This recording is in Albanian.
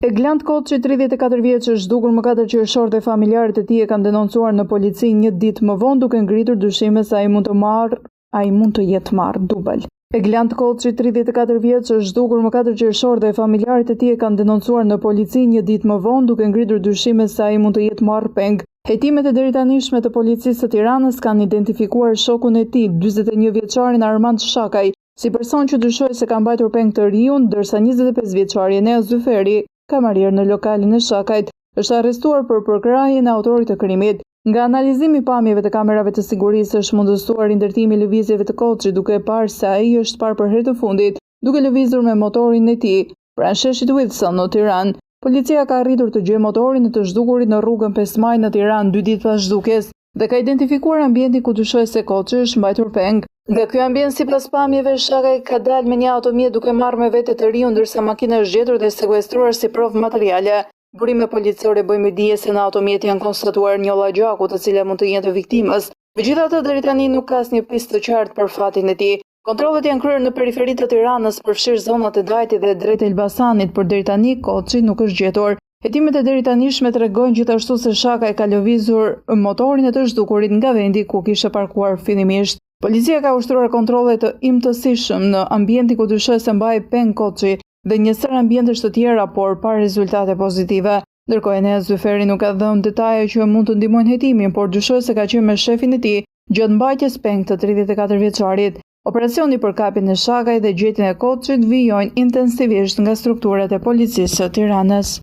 Eglant Koçi, 34 vjeç, është zhdukur më 4 qershor dhe familjarët e tij e kanë denoncuar në polici një ditë më vonë duke ngritur dyshime se ai mund të jetë marrë dubël. Eglant Koçi, 34 vjeç, është zhdukur më 4 qershor dhe familjarët e tij e kanë denoncuar në polici një ditë më vonë duke ngritur dyshime se ai mund të jetë marrë peng. Hetimet e deritanishme të policisë së Tiranës kanë identifikuar shokun e tij, 41 vjeçarin Armand Shakaj, si person që dyshoi se ka mbajtur peng të riun, ndërsa 25 vjeçari Enea Zyferi, kamarier në lokalin e Shakajt, është arrestuar për përkrahjen e autorit të krimit. Nga analizimi i pamjeve të kamerave të sigurisë është mundësuar ndërtimi i lëvizjeve të Koçit, duke parë se ai është parë për herë të fundit duke lëvizur me motorin e tij pranë sheshit Wilson në Tiranë. Policia ka arritur të gjejë motorin e të zhdukurit në rrugën 5 Maj në Tiranë 2 ditë pas zhdukjes dhe ka identifikuar ambientin ku dyshoi se Koçi është mbajtur peng. Nga ky ambient, sipas pamjeve, Shakaj ka dalë me një automjet duke marrë me vete të riun, ndërsa makina është gjetur dhe sekuestruar si provë materiale. Burime policore bëjmë dije se në automjet janë konstatuar njolla gjaku, të cilat mund të jenë të viktimës. Megjithatë, deri tani nuk ka asnjë pistë të qartë për fatin e tij. Kontrollet janë kryer në periferi të Tiranës, përfshirë zonat e Dajtit dhe drejt Elbasanit, por deri tani Koçi nuk është gjetur. Hetimet e deritanishme tregojnë gjithashtu se Shakaj ka lëvizur motorin e të zhdukurit nga vendi ku kishte parkuar fillimisht. Policia ka ushtruar kontrolle të imtësishëm në ambientin ku dyshoi se mbaj peng Koçi dhe një sër ambientesh të tjera, por pa rezultate pozitive. Ndërkohë Enea Zyferi nuk ka dhënë detaje që mund të ndihmojnë hetimin, por dyshoi se ka qenë me shefin e tij gjatë mbajtjes peng të 34 vjeçarit. Operacioni për kapjen e Shakajt dhe gjetjen e Koçit vijojnë intensivisht nga strukturat e policisë së Tiranës.